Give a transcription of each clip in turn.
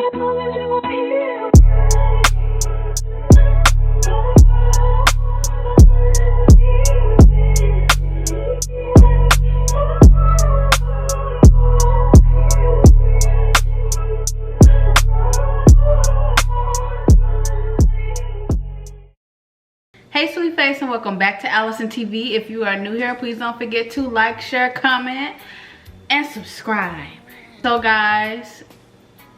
Hey sweet face, and welcome back to Allison TV. If you are new here, please don't forget to like, share, comment, and subscribe. So guys,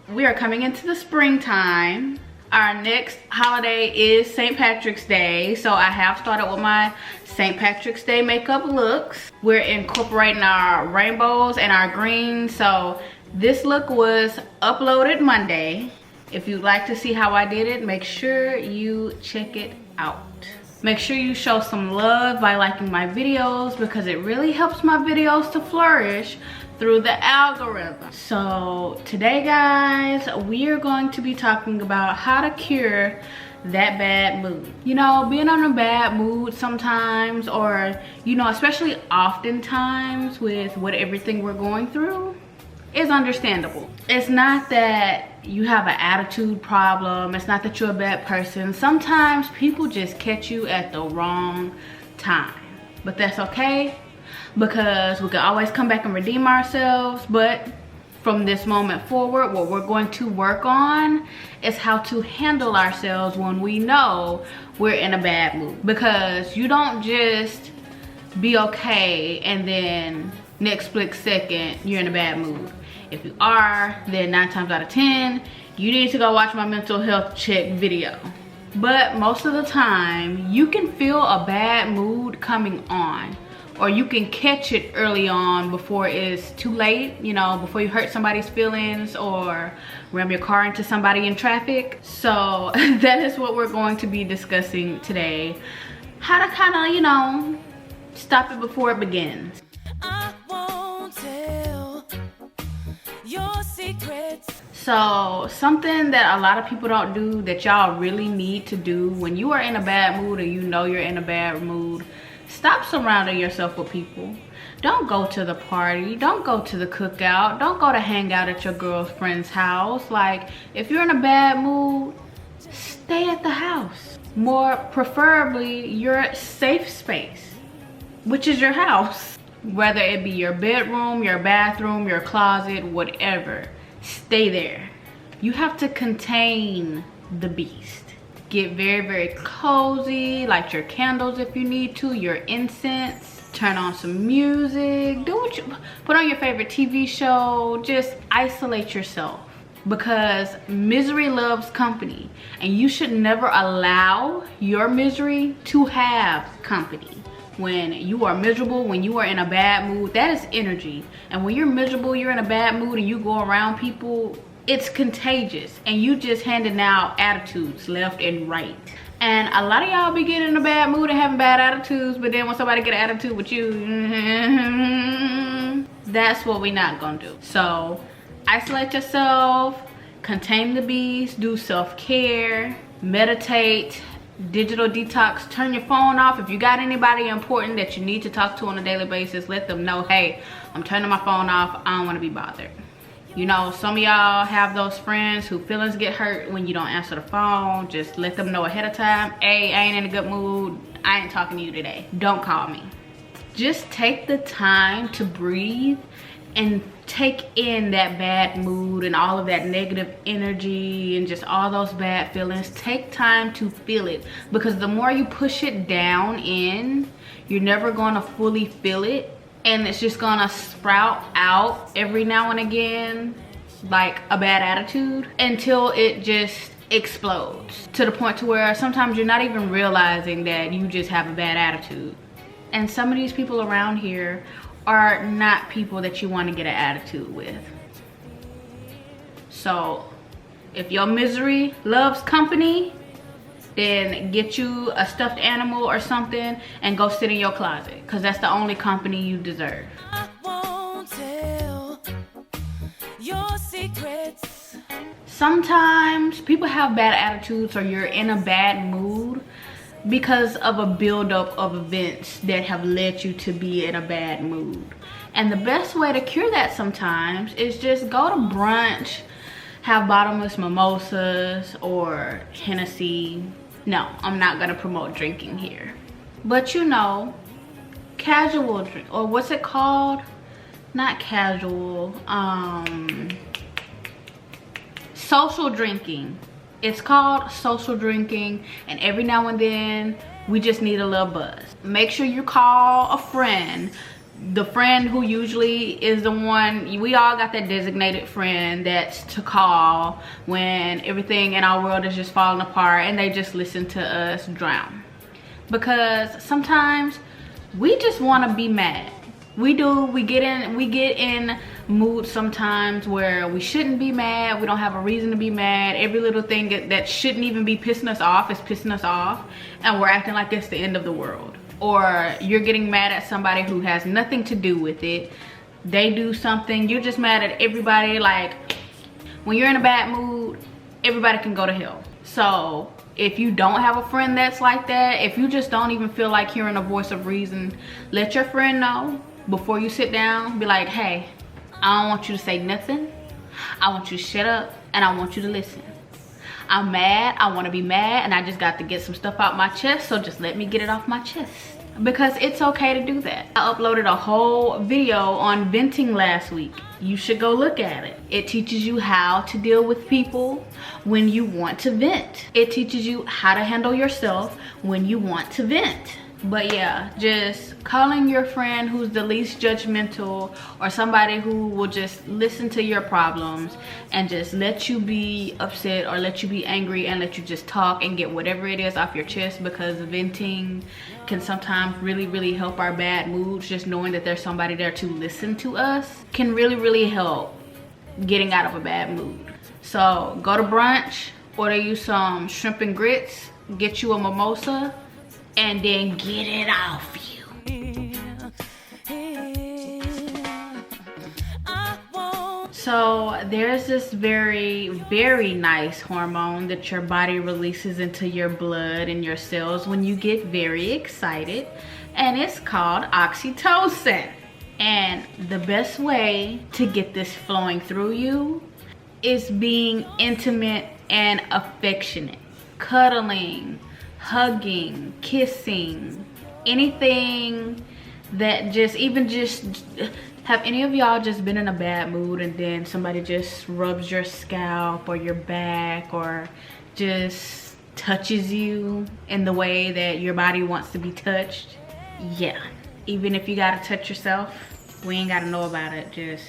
we are coming into the springtime. Our next holiday is St. Patrick's Day, so I have started with my St. Patrick's Day makeup looks. We're incorporating our rainbows and our greens. So this look was uploaded Monday. If you'd like to see how I did it, make sure you check it out. Make sure you show some love by liking my videos, because it really helps my videos to flourish through the algorithm. So today guys, we are going to be talking about how to cure that bad mood. You know, being on a bad mood sometimes, or you know, especially oftentimes with what everything we're going through, is understandable. It's not that you have an attitude problem, it's not that you're a bad person. Sometimes people just catch you at the wrong time, but that's okay, because we can always come back and redeem ourselves. But from this moment forward, what we're going to work on is how to handle ourselves when we know we're in a bad mood. Because you don't just be okay and then next split second you're in a bad mood. If you are, then 9 times out of 10 you need to go watch my mental health check video. But most of the time you can feel a bad mood coming on, or you can catch it early on before it's too late, you know, before you hurt somebody's feelings or ram your car into somebody in traffic. So that is what we're going to be discussing today. How to kind of, you know, stop it before it begins. I won't tell your secrets. So something that a lot of people don't do that y'all really need to do when you are in a bad mood, or you know you're in a bad mood, stop surrounding yourself with people. Don't go to the party, don't go to the cookout, don't go to hang out at your girlfriend's house. Like, if you're in a bad mood, stay at the house. More preferably your safe space, which is your house. Whether it be your bedroom, your bathroom, your closet, whatever, stay there. You have to contain the beast. Get very, very cozy, light your candles if you need to, your incense, turn on some music, do what you, put on your favorite TV show, just isolate yourself. Because misery loves company, and you should never allow your misery to have company. When you are miserable, when you are in a bad mood, that is energy. And when you're miserable, you're in a bad mood, and you go around people, it's contagious. And you just handing out attitudes left and right. And a lot of y'all be getting in a bad mood and having bad attitudes, but then when somebody get an attitude with you, that's what we're not gonna do. So isolate yourself, contain the beast, do self-care, meditate, digital detox, turn your phone off. If you got anybody important that you need to talk to on a daily basis, let them know, hey, I'm turning my phone off, I don't want to be bothered. You know, some of y'all have those friends who feelings get hurt when you don't answer the phone. Just let them know ahead of time, hey, I ain't in a good mood, I ain't talking to you today, don't call me. Just take the time to breathe and take in that bad mood and all of that negative energy and just all those bad feelings. Take time to feel it, because the more you push it down in, you're never gonna fully feel it, and it's just gonna sprout out every now and again like a bad attitude until it just explodes to the point to where sometimes you're not even realizing that you just have a bad attitude. And some of these people around here are not people that you want to get an attitude with. So if your misery loves company, then get you a stuffed animal or something and go sit in your closet, because that's the only company you deserve. I won't tell your secrets. Sometimes people have bad attitudes, or you're in a bad mood because of a buildup of events that have led you to be in a bad mood. And the best way to cure that sometimes is just go to brunch, have bottomless mimosas or Hennessy. No, I'm not gonna promote drinking here. But you know, casual drink, or what's it called? Not casual, social drinking. It's called social drinking, and every now and then we just need a little buzz. Make sure you call a friend, the friend who usually is the one, we all got that designated friend that's to call when everything in our world is just falling apart and they just listen to us drown. Because sometimes we just want to be mad. We do. We get in moods sometimes where we shouldn't be mad. We don't have a reason to be mad. Every little thing that shouldn't even be pissing us off is pissing us off, and we're acting like it's the end of the world. Or you're getting mad at somebody who has nothing to do with it. They do something, you're just mad at everybody. Like, when you're in a bad mood, everybody can go to hell. So if you don't have a friend that's like that, if you just don't even feel like hearing a voice of reason, let your friend know before you sit down. Be like, hey, I don't want you to say nothing. I want you to shut up, and I want you to listen. I'm mad, I want to be mad, and I just got to get some stuff out my chest, so just let me get it off my chest. Because it's okay to do that. I uploaded a whole video on venting last week. You should go look at it. It teaches you how to deal with people when you want to vent. It teaches you how to handle yourself when you want to vent. But yeah, just calling your friend who's the least judgmental, or somebody who will just listen to your problems and just let you be upset or let you be angry and let you just talk and get whatever it is off your chest. Because venting can sometimes really help our bad moods. Just knowing that there's somebody there to listen to us can really help getting out of a bad mood. So go to brunch, order you some shrimp and grits, get you a mimosa, and then get it off you. So there's this very nice hormone that your body releases into your blood and your cells when you get very excited, and it's called oxytocin. And the best way to get this flowing through you is being intimate and affectionate. Cuddling, hugging, kissing, anything that just have any of y'all just been in a bad mood and then somebody just rubs your scalp or your back or just touches you in the way that your body wants to be touched? Yeah, even if you gotta touch yourself, we ain't gotta know about it. Just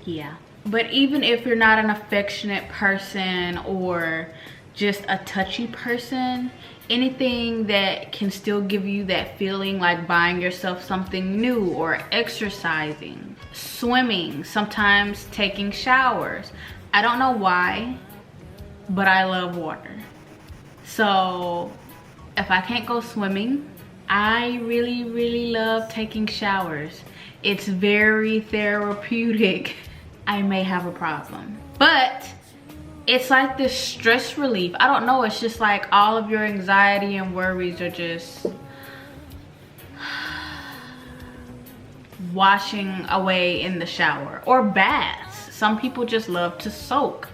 yeah. But even if you're not an affectionate person or just a touchy person, anything that can still give you that feeling, like buying yourself something new or exercising, swimming, sometimes taking showers. I don't know why, but I love water. So if I can't go swimming, I really love taking showers. It's very therapeutic. I may have a problem, but it's like this stress relief. I don't know, it's just like all of your anxiety and worries are just washing away in the shower or baths. Some people just love to soak.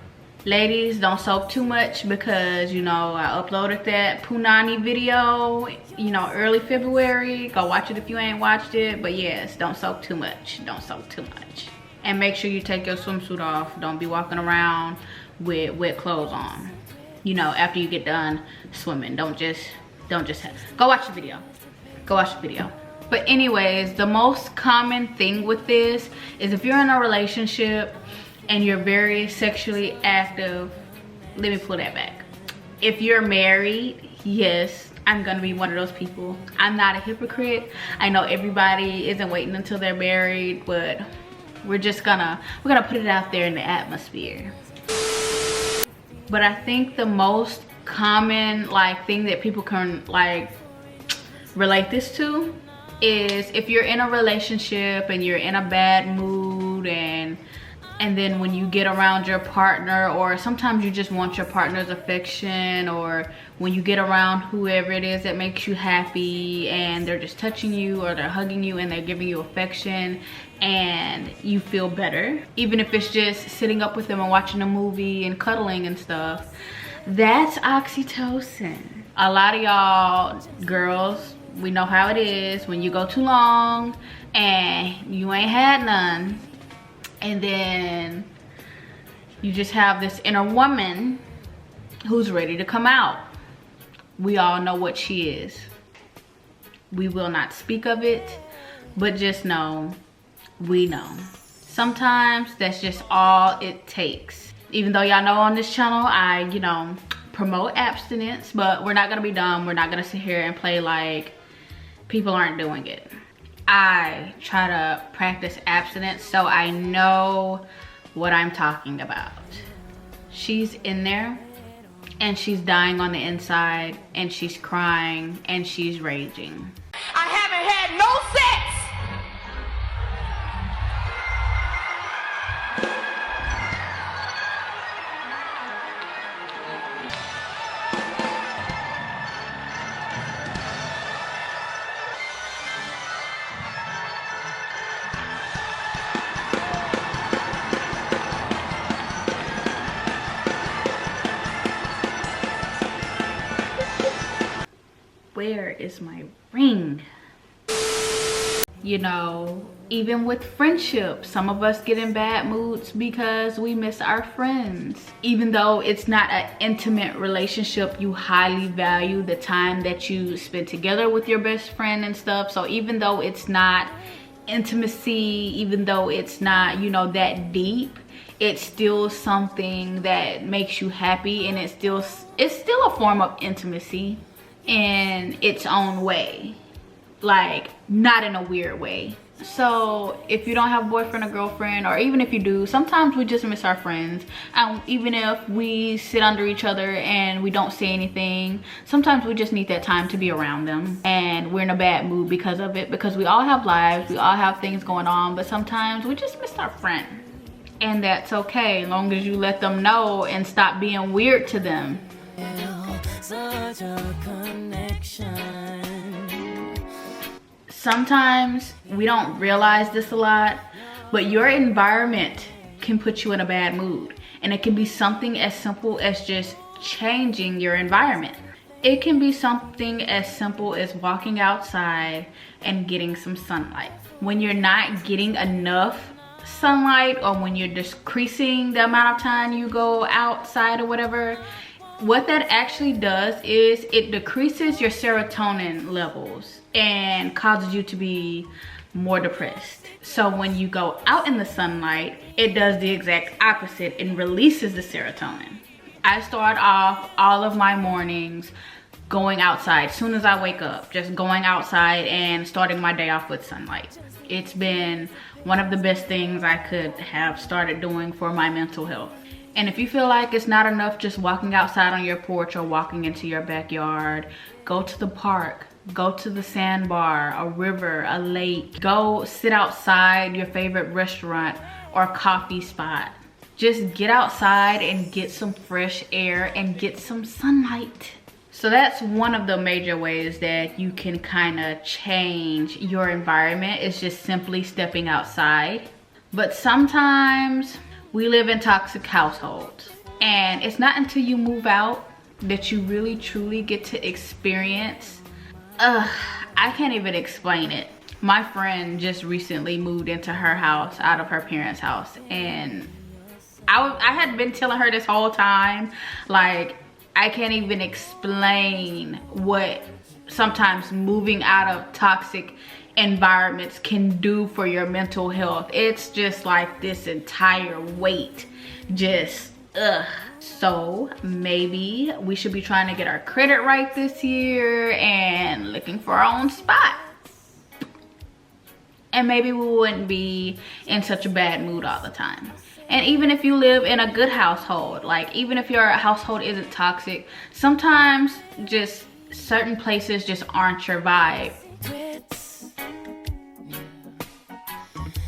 Ladies, don't soak too much, because you know I uploaded that punani video, you know, early February. Go watch it if you ain't watched it. But yes, don't soak too much. Don't soak too much. And make sure you take your swimsuit off. Don't be walking around with wet clothes on, you know, after you get done swimming. Don't just go watch the video. Go watch the video. But anyways, the most common thing with this is if you're in a relationship and you're very sexually active. Let me pull that back. If you're married, yes, I'm gonna be one of those people. I'm not a hypocrite. I know everybody isn't waiting until they're married, but we're gonna put it out there in the atmosphere. But I think the most common thing that people can relate this to is if you're in a relationship and you're in a bad mood, and then when you get around your partner, or sometimes you just want your partner's affection, or when you get around whoever it is that makes you happy and they're just touching you or they're hugging you and they're giving you affection, and you feel better, even if it's just sitting up with them and watching a movie and cuddling and stuff. That's oxytocin. A lot of y'all girls, we know how it is when you go too long and you ain't had none, and then you just have this inner woman who's ready to come out. We all know what she is. We will not speak of it, but just know, we know. Sometimes that's just all it takes. Even though y'all know on this channel, I, you know, promote abstinence, but we're not gonna be dumb. We're not gonna sit here and play like people aren't doing it. I try to practice abstinence, so I know what I'm talking about. She's in there and she's dying on the inside, and she's crying and she's raging. I haven't had no sex. Where is my ring? You know, even with friendships, some of us get in bad moods because we miss our friends. Even though it's not an intimate relationship, you highly value the time that you spend together with your best friend and stuff. So even though it's not intimacy, even though it's not, you know, that deep, it's still something that makes you happy, and it's still a form of intimacy in its own way, like not in a weird way. So if you don't have a boyfriend or girlfriend, or even if you do, sometimes we just miss our friends. And even if we sit under each other and we don't say anything, sometimes we just need that time to be around them, and we're in a bad mood because of it, because we all have lives, we all have things going on, but sometimes we just miss our friend. And that's okay, as long as you let them know and stop being weird to them. Such a connection. Sometimes we don't realize this a lot, but your environment can put you in a bad mood, and it can be something as simple as just changing your environment. It can be something as simple as walking outside and getting some sunlight. When you're not getting enough sunlight, or when you're decreasing the amount of time you go outside or whatever, what that actually does is it decreases your serotonin levels and causes you to be more depressed. So when you go out in the sunlight, it does the exact opposite and releases the serotonin. I start off all of my mornings going outside. As soon as I wake up, just going outside and starting my day off with sunlight. It's been one of the best things I could have started doing for my mental health. And if you feel like it's not enough just walking outside on your porch or walking into your backyard, go to the park, go to the sandbar, a river, a lake. Go sit outside your favorite restaurant or coffee spot. Just get outside and get some fresh air and get some sunlight. So that's one of the major ways that you can kind of change your environment, is just simply stepping outside. But sometimes we live in toxic households, and it's not until you move out that you really truly get to experience, I can't even explain it. My friend just recently moved into her house out of her parents' house, and I had been telling her this whole time, like, I can't even explain what sometimes moving out of toxic environments can do for your mental health. It's just like this entire weight, just so maybe we should be trying to get our credit right this year and looking for our own spot, and maybe we wouldn't be in such a bad mood all the time. And even if you live in a good household, like even if your household isn't toxic, sometimes just certain places just aren't your vibe.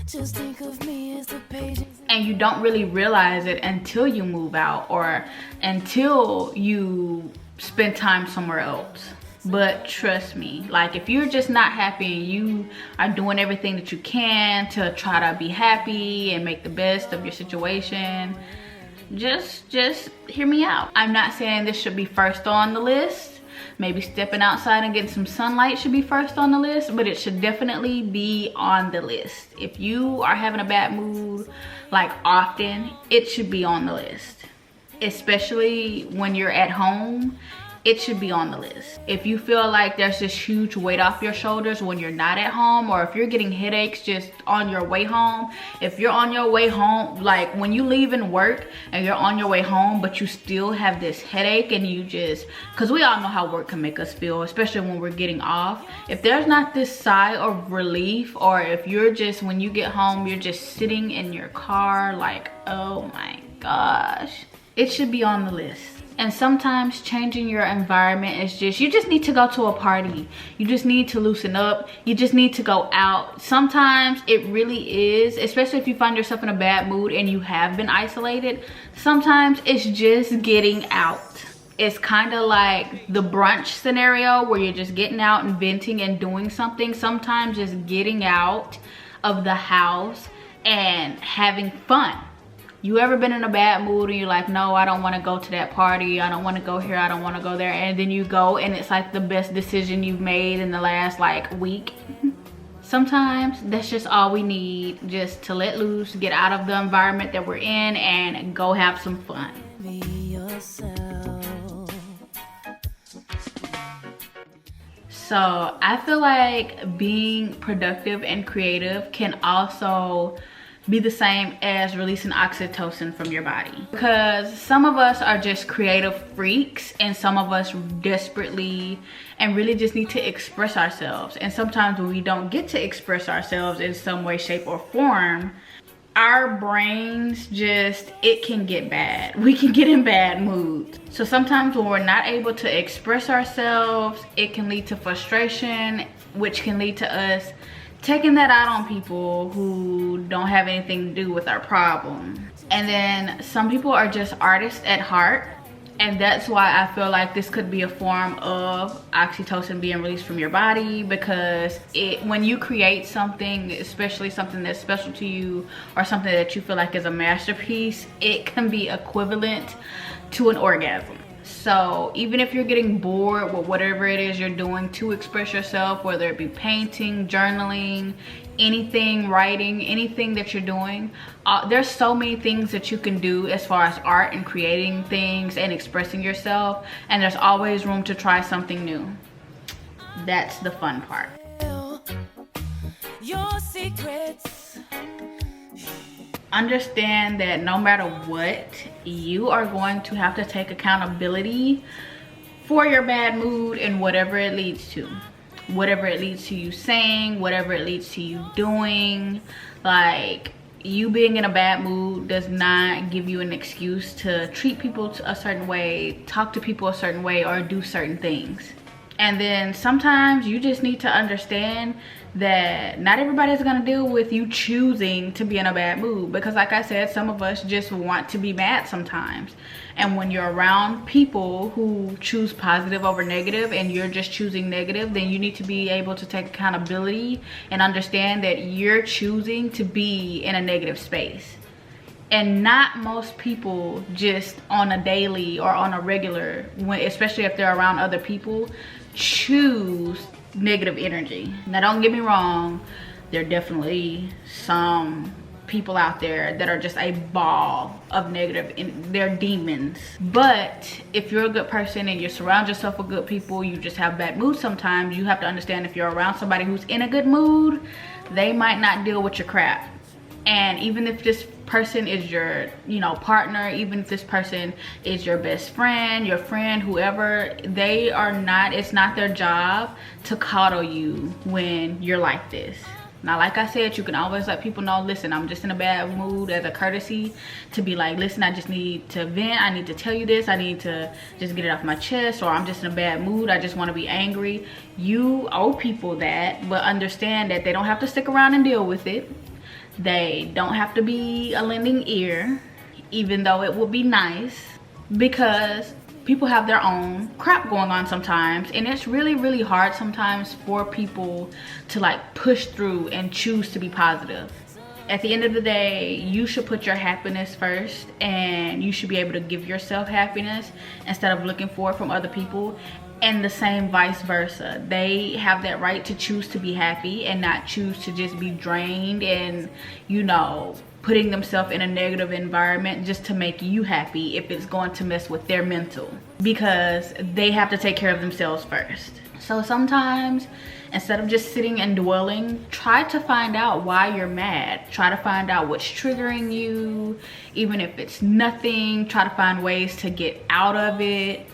Just think of me as the pages. And you don't really realize it until you move out, or until you spend time somewhere else. But trust me, like if you're just not happy and you are doing everything that you can to try to be happy and make the best of your situation, just hear me out. I'm not saying this should be first on the list. Maybe stepping outside and getting some sunlight should be first on the list, but it should definitely be on the list. If you are having a bad mood like often, it should be on the list. Especially when you're at home, it should be on the list. If you feel like there's this huge weight off your shoulders when you're not at home, or if you're getting headaches just on your way home, if you're on your way home, like when you leave in work and you're on your way home but you still have this headache and you just, because we all know how work can make us feel, especially when we're getting off. If there's not this sigh of relief, or if you're just, when you get home, you're just sitting in your car like, oh my gosh, it should be on the list. And sometimes changing your environment is just, you just need to go to a party. You just need to loosen up. You just need to go out. Sometimes it really is, especially if you find yourself in a bad mood and you have been isolated, sometimes it's just getting out. It's kind of like the brunch scenario where you're just getting out and venting and doing something. Sometimes just getting out of the house and having fun. You ever been in a bad mood and you're like, no, I don't want to go to that party, I don't want to go here, I don't want to go there, and then you go and it's like the best decision you've made in the last like week? Sometimes that's just all we need, just to let loose, get out of the environment that we're in and go have some fun. Be yourself. So I feel like being productive and creative can also be the same as releasing oxytocin from your body, because some of us are just creative freaks and some of us desperately and really just need to express ourselves. And sometimes when we don't get to express ourselves in some way, shape, or form, our brains just, it can get bad. We can get in bad moods. So sometimes when we're not able to express ourselves, it can lead to frustration, which can lead to us taking that out on people who don't have anything to do with our problem. And then some people are just artists at heart, and that's why I feel like this could be a form of oxytocin being released from your body, because when you create something, especially something that's special to you or something that you feel like is a masterpiece, it can be equivalent to an orgasm. So even if you're getting bored with whatever it is you're doing to express yourself, whether it be painting, journaling, anything, writing, anything that you're doing, there's so many things that you can do as far as art and creating things and expressing yourself, and there's always room to try something new. That's the fun part. Your secrets. Understand that no matter what, you are going to have to take accountability for your bad mood and whatever it leads to. Whatever it leads to you saying, whatever it leads to you doing. Like, you being in a bad mood does not give you an excuse to treat people a certain way, talk to people a certain way, or do certain things. And then sometimes you just need to understand that not everybody's gonna deal with you choosing to be in a bad mood, because like I said, some of us just want to be mad sometimes. And when you're around people who choose positive over negative and you're just choosing negative, then you need to be able to take accountability and understand that you're choosing to be in a negative space. And not most people just on a daily or on a regular, especially if they're around other people, choose negative energy. Now don't get me wrong, there are definitely some people out there that are just a ball of negative, they're demons. But if you're a good person and you surround yourself with good people, you just have bad moods sometimes, you have to understand if you're around somebody who's in a good mood, they might not deal with your crap. And even if this person is your, partner, even if this person is your best friend, your friend, whoever, they are not, it's not their job to coddle you when you're like this. Now, like I said, you can always let people know, listen, I'm just in a bad mood, as a courtesy to be like, listen, I just need to vent, I need to tell you this, I need to just get it off my chest, or I'm just in a bad mood, I just want to be angry. You owe people that, but understand that they don't have to stick around and deal with it. They don't have to be a lending ear, even though it would be nice, because people have their own crap going on sometimes, and it's really, really hard sometimes for people to like push through and choose to be positive. At the end of the day, you should put your happiness first, and you should be able to give yourself happiness instead of looking for it from other people. And the same vice versa. They have that right to choose to be happy and not choose to just be drained and, you know, putting themselves in a negative environment just to make you happy if it's going to mess with their mental, because they have to take care of themselves first. So sometimes, instead of just sitting and dwelling, try to find out why you're mad. Try to find out what's triggering you. Even if it's nothing, try to find ways to get out of it,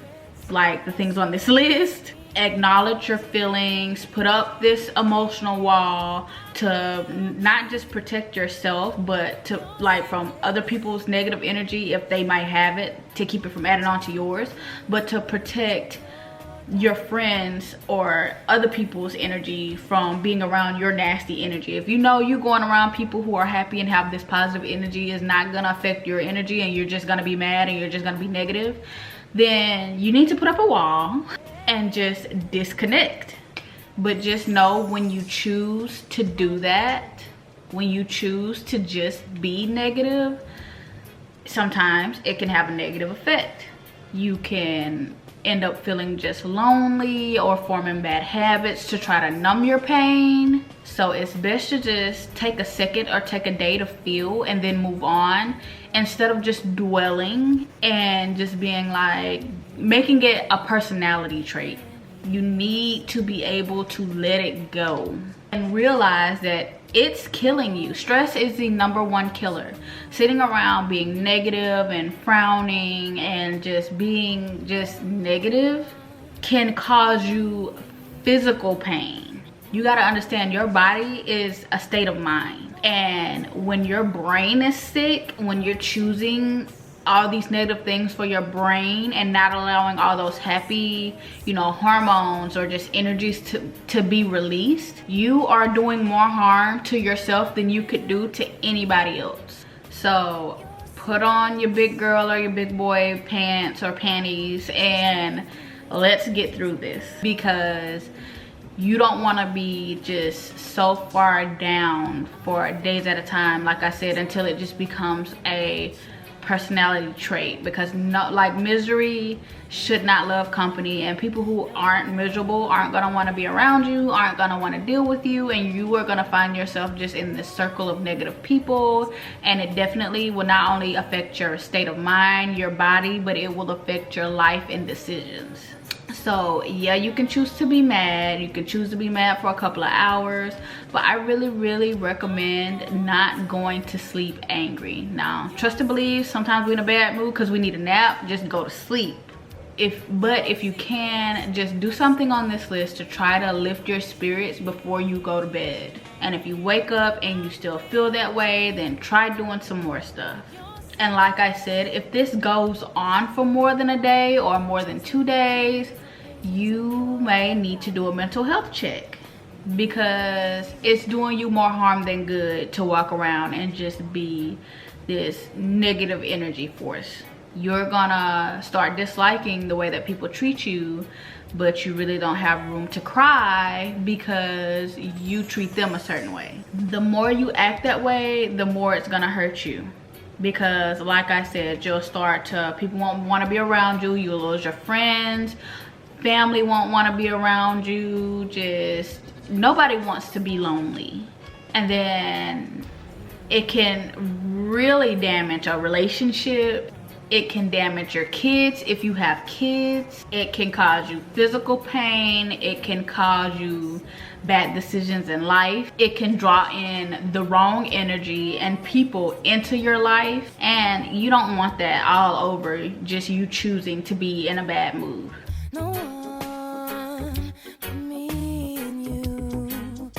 like the things on this list. Acknowledge your feelings, put up this emotional wall to not just protect yourself, but to like from other people's negative energy, if they might have it, to keep it from adding on to yours, but to protect your friends or other people's energy from being around your nasty energy. If you know you're going around people who are happy and have this positive energy is not gonna affect your energy, and you're just gonna be mad and you're just gonna be negative, then you need to put up a wall and just disconnect. But just know, when you choose to do that, when you choose to just be negative, sometimes it can have a negative effect. You can end up feeling just lonely or forming bad habits to try to numb your pain. So it's best to just take a second or take a day to feel and then move on, instead of just dwelling and just being like making it a personality trait. You need to be able to let it go and realize that it's killing you. Stress is the #1 killer. Sitting around being negative and frowning and just being just negative can cause you physical pain. You got to understand, your body is a state of mind, and when your brain is sick, when you're choosing all these negative things for your brain and not allowing all those happy, you know, hormones or just energies to be released, you are doing more harm to yourself than you could do to anybody else. So put on your big girl or your big boy pants or panties and let's get through this, because you don't want to be just so far down for days at a time, like I said, until it just becomes a personality trait. Because no, like, misery should not love company, and people who aren't miserable aren't gonna want to be around you, aren't gonna want to deal with you, and you are gonna find yourself just in this circle of negative people. And it definitely will not only affect your state of mind, your body, but it will affect your life and decisions. So yeah, you can choose to be mad, you can choose to be mad for a couple of hours, but I really recommend not going to sleep angry. Now, trust and believe, sometimes we're in a bad mood because we need a nap. Just go to sleep. But if you can, just do something on this list to try to lift your spirits before you go to bed. And if you wake up and you still feel that way, then try doing some more stuff. And like I said, if this goes on for more than a day or more than 2 days, you may need to do a mental health check, because it's doing you more harm than good to walk around and just be this negative energy force. You're gonna start disliking the way that people treat you, but you really don't have room to cry because you treat them a certain way. The more you act that way, the more it's gonna hurt you. Because like I said, you'll start to, people won't want to be around you, you'll lose your friends, family won't want to be around you, just nobody wants to be lonely. And then it can really damage a relationship. It can damage your kids if you have kids. It can cause you physical pain. It can cause you bad decisions in life. It can draw in the wrong energy and people into your life, and you don't want that all over just you choosing to be in a bad mood. No one but me and you.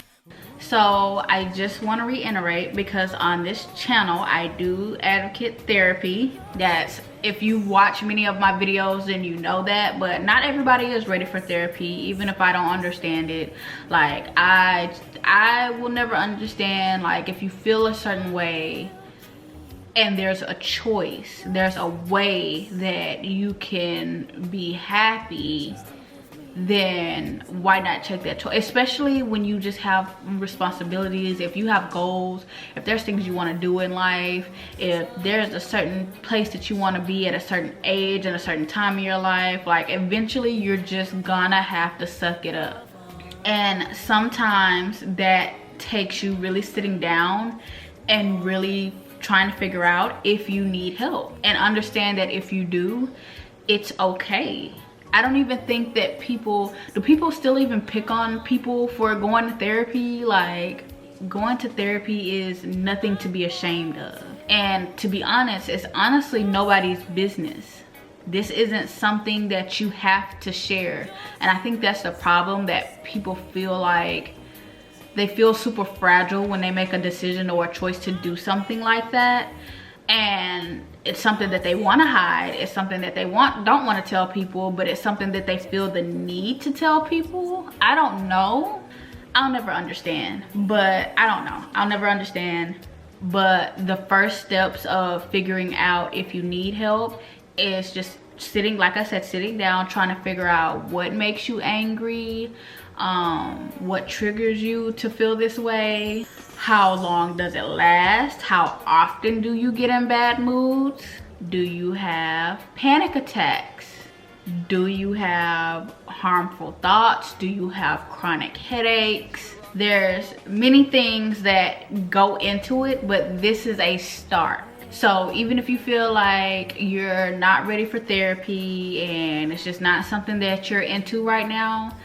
So I just want to reiterate, because on this channel I do advocate therapy. That's, if you watch many of my videos then you know that, but not everybody is ready for therapy, even if I don't understand it. Like, I will never understand, like, if you feel a certain way and there's a choice, there's a way that you can be happy, then why not take that choice? Especially when you just have responsibilities, if you have goals, if there's things you want to do in life, if there's a certain place that you want to be at a certain age and a certain time in your life, like eventually you're just gonna have to suck it up. And sometimes that takes you really sitting down and really trying to figure out if you need help, and understand that if you do, it's okay. I don't even think that do people still even pick on people for going to therapy? Like, going to therapy is nothing to be ashamed of. And to be honest, it's honestly nobody's business. This isn't something that you have to share. And I think that's the problem, that people feel like they feel super fragile when they make a decision or a choice to do something like that. And it's something that they want to hide. It's something that they don't want to tell people, but it's something that they feel the need to tell people. I don't know. I'll never understand, but I don't know. I'll never understand. But the first steps of figuring out if you need help is just sitting, like I said, sitting down, trying to figure out what makes you angry, what triggers you to feel this way, how long does it last, how often do you get in bad moods, do you have panic attacks, do you have harmful thoughts, do you have chronic headaches. There's many things that go into it, but this is a start. So even if you feel like you're not ready for therapy and it's just not something that you're into right now,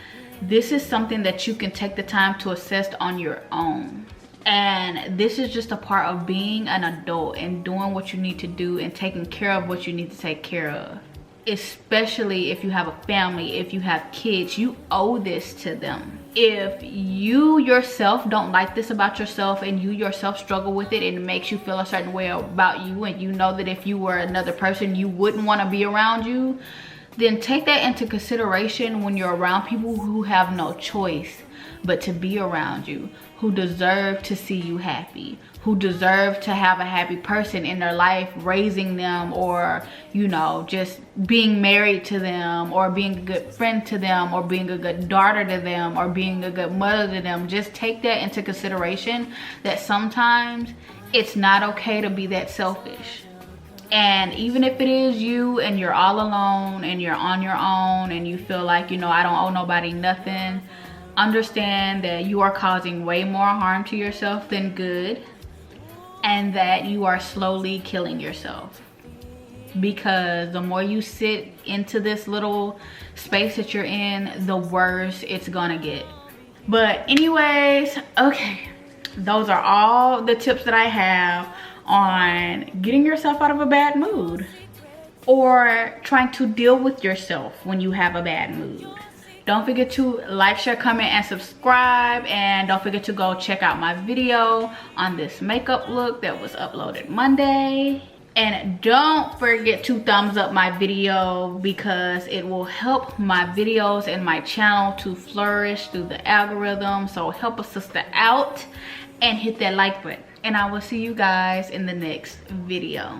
this is something that you can take the time to assess on your own. And this is just a part of being an adult and doing what you need to do and taking care of what you need to take care of. Especially if you have a family, if you have kids, you owe this to them. If you yourself don't like this about yourself and you yourself struggle with it and it makes you feel a certain way about you, and you know that if you were another person you wouldn't want to be around you, then take that into consideration when you're around people who have no choice but to be around you, who deserve to see you happy, who deserve to have a happy person in their life raising them, or, you know, just being married to them, or being a good friend to them, or being a good daughter to them, or being a good mother to them. Just take that into consideration, that sometimes it's not okay to be that selfish. And even if it is you and you're all alone and you're on your own and you feel like, you know, I don't owe nobody nothing, understand that you are causing way more harm to yourself than good, and that you are slowly killing yourself. Because the more you sit into this little space that you're in, the worse it's gonna get. But anyways, okay, those are all the tips that I have on getting yourself out of a bad mood, or trying to deal with yourself when you have a bad mood. Don't forget to like, share, comment, and subscribe. And don't forget to go check out my video on this makeup look that was uploaded Monday. And don't forget to thumbs up my video, because it will help my videos and my channel to flourish through the algorithm. So help a sister out and hit that like button. And I will see you guys in the next video.